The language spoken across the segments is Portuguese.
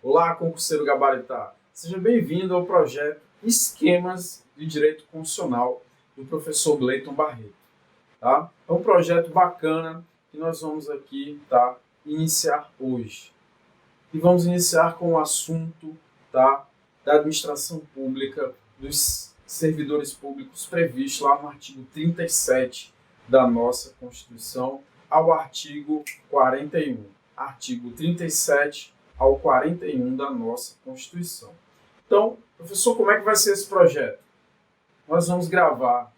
Olá, concurseiro gabaritar. Seja bem-vindo ao projeto Esquemas de Direito Constitucional do professor Gleiton Barreto. Tá? É um projeto bacana que nós vamos aqui iniciar hoje. E vamos iniciar com o assunto da administração pública, dos servidores públicos previsto lá no artigo 37 da nossa Constituição ao artigo 41. Artigo 37 ao 41 da nossa Constituição. Então, professor, como é que vai ser esse projeto? Nós vamos gravar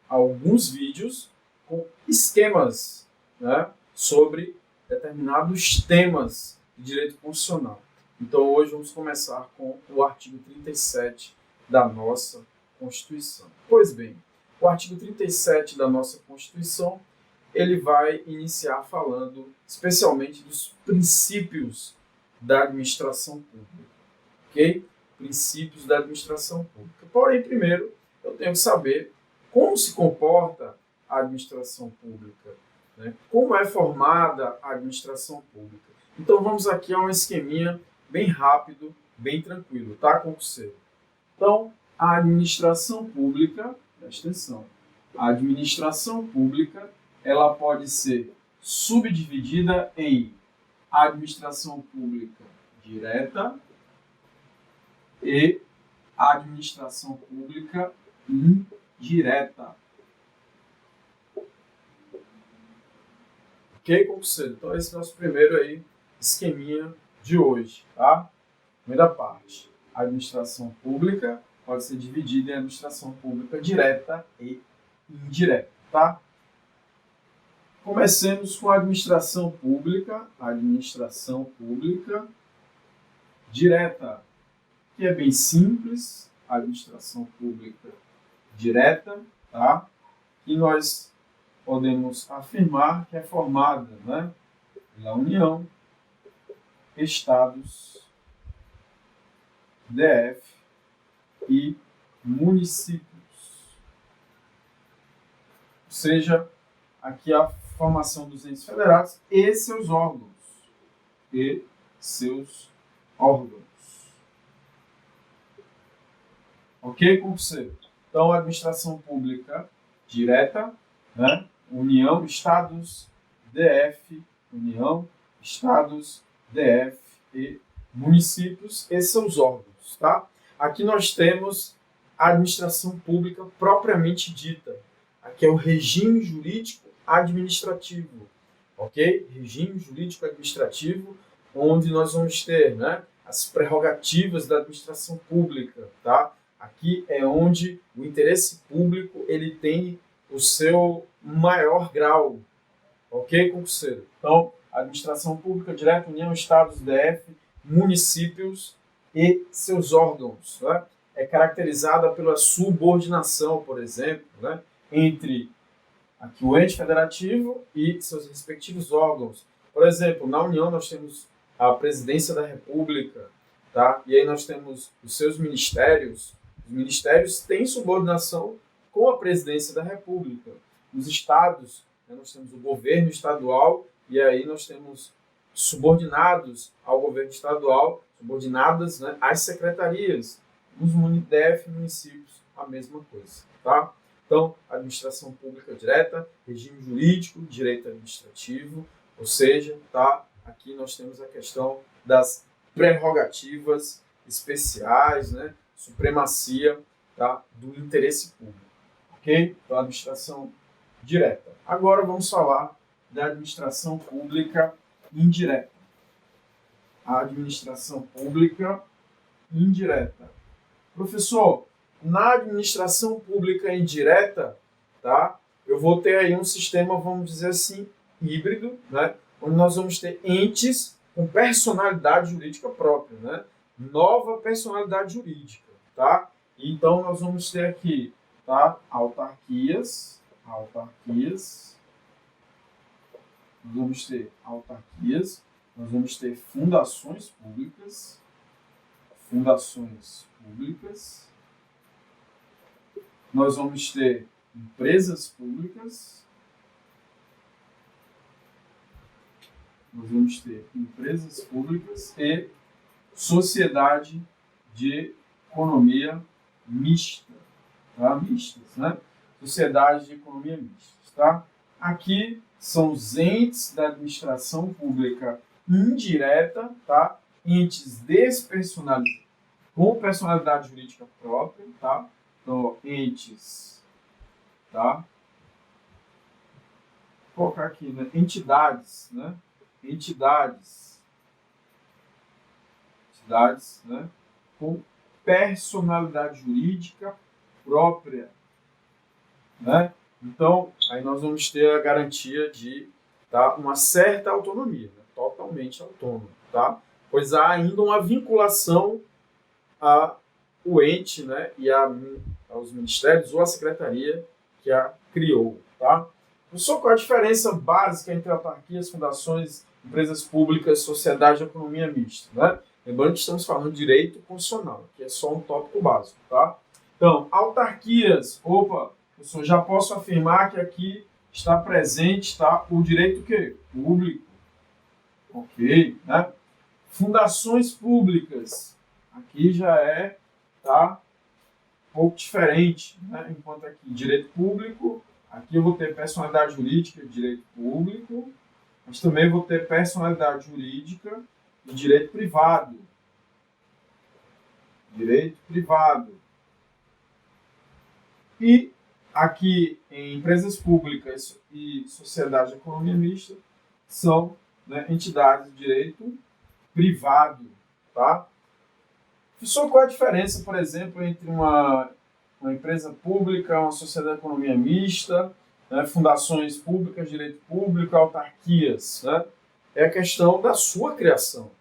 alguns vídeos com esquemas sobre determinados temas de direito constitucional. Então, hoje vamos começar com o artigo 37 da nossa Constituição. Pois bem, o artigo 37 da nossa Constituição, ele vai iniciar falando especialmente dos princípios da administração pública. Ok? Princípios da administração pública. Porém, primeiro, eu tenho que saber como se comporta a administração pública, né? Como é formada a administração pública. Então, vamos aqui a um esqueminha bem rápido, bem tranquilo, tá, concurseiro? Então, a administração pública, presta atenção, a administração pública, ela pode ser subdividida em administração pública direta e administração pública indireta. Ok, concurseiro? Então, esse é o nosso primeiro esqueminha de hoje, tá? Primeira parte. A administração pública pode ser dividida em administração pública direta e indireta, tá? Comecemos com a administração pública direta, que é bem simples, a administração pública direta, tá? E nós podemos afirmar que é formada, pela União, Estados, DF e municípios. Ou seja, aqui a formação dos entes federados e seus órgãos. Ok, concurseiro? Então, a administração pública direta, União, Estados, DF, União, Estados, DF e municípios e seus órgãos, tá? Aqui nós temos a administração pública propriamente dita. Aqui é o regime jurídico administrativo, ok? Regime jurídico administrativo, onde nós vamos ter, as prerrogativas da administração pública, tá? Aqui é onde o interesse público ele tem o seu maior grau, ok, concurseiro? Então, administração pública direta, União, Estados, DF, municípios e seus órgãos, é caracterizada pela subordinação, por exemplo, entre aqui o ente federativo e seus respectivos órgãos. Por exemplo, na União nós temos a Presidência da República, tá? E aí nós temos os seus ministérios. Os ministérios têm subordinação com a Presidência da República. Nos estados, nós temos o governo estadual e aí nós temos subordinados ao governo estadual, subordinadas às secretarias. Nos DF e municípios, a mesma coisa, tá? Então, administração pública direta, regime jurídico, direito administrativo, ou seja, aqui nós temos a questão das prerrogativas especiais, supremacia do interesse público, ok? Então, administração direta. Agora vamos falar da administração pública indireta. A administração pública indireta. Professor, na administração pública indireta, eu vou ter aí um sistema, vamos dizer assim, híbrido, onde nós vamos ter entes com personalidade jurídica própria, nova personalidade jurídica, Então, nós vamos ter aqui, autarquias, nós vamos ter fundações públicas, nós vamos ter empresas públicas, e sociedade de economia mista, tá? Mistas, né? Sociedade de economia mista, tá? Aqui são os entes da administração pública indireta, tá? Entes despersonalizados, com personalidade jurídica própria, tá? Então, entes, tá? Vou colocar aqui, né? Entidades, né? Entidades, né? Com personalidade jurídica própria, né? Então, aí nós vamos ter a garantia de, tá, uma certa autonomia, né? Totalmente autônoma, tá? Pois há ainda uma vinculação ao ente, né, e aos ministérios ou à secretaria que a criou, tá? Professor, qual a diferença básica entre autarquias, fundações, empresas públicas, sociedade de economia mista, né? Lembrando que estamos falando de direito constitucional, que é só um tópico básico, tá? Então, autarquias, professor, já posso afirmar que aqui está presente, tá, o direito quê? Público, ok, né? Fundações públicas, aqui já é, tá, um pouco diferente, né? Enquanto aqui direito público, aqui eu vou ter personalidade jurídica e direito público, mas também vou ter personalidade jurídica e direito privado. Direito privado. E aqui em empresas públicas e sociedade de economia mista são, né, entidades de direito privado, tá? Professor, qual é a diferença, por exemplo, entre uma empresa pública, uma sociedade de economia mista, né, fundações públicas, direito público, autarquias, né? É a questão da sua criação.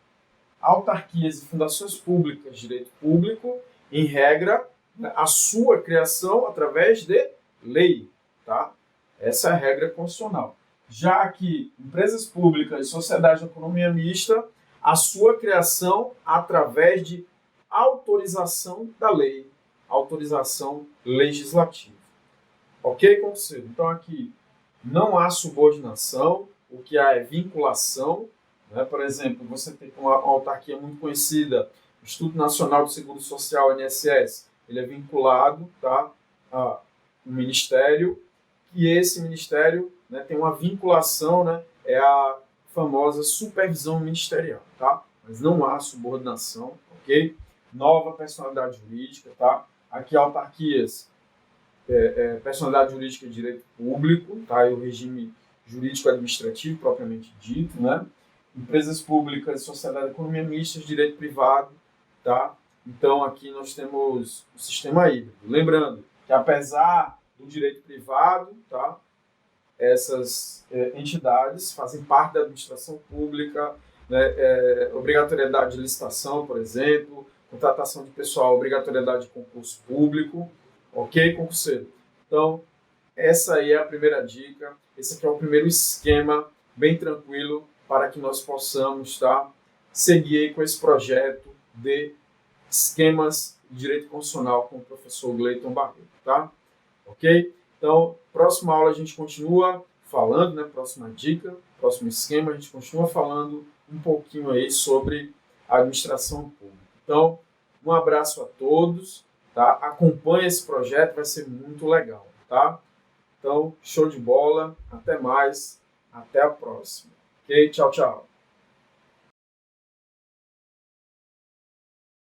Autarquias e fundações públicas, direito público, em regra, né, a sua criação através de lei, tá? Essa é a regra constitucional. Já que empresas públicas e sociedade de economia mista, a sua criação através de autorização da lei, autorização legislativa. Ok, conselho? Então aqui não há subordinação, o que há é vinculação, né? Por exemplo, você tem uma autarquia muito conhecida, o Instituto Nacional do Seguro Social, INSS, ele é vinculado, tá, a um ministério, e esse ministério, né, tem uma vinculação, né, é a famosa supervisão ministerial, tá? Mas não há subordinação, ok? Nova personalidade jurídica, tá? Aqui autarquias, personalidade jurídica de direito público, tá? E o regime jurídico-administrativo propriamente dito, né? Empresas públicas, sociedade de economia mista, direito privado, tá? Então aqui nós temos o sistema híbrido. Lembrando que apesar do direito privado, tá, essas entidades fazem parte da administração pública, né, obrigatoriedade de licitação, por exemplo, contratação de pessoal, obrigatoriedade de concurso público, ok, concurseiro? Então, essa aí é a primeira dica, esse aqui é o primeiro esquema bem tranquilo para que nós possamos, tá, seguir com esse projeto de esquemas de direito constitucional com o professor Gleiton Barreto, tá? Ok? Então, próxima aula a gente continua falando, né? Próxima dica, próximo esquema, a gente continua falando um pouquinho aí sobre a administração pública. Então, um abraço a todos, tá? Acompanhe esse projeto, vai ser muito legal, tá? Então, show de bola, até mais, até a próxima. Ok? Tchau, tchau.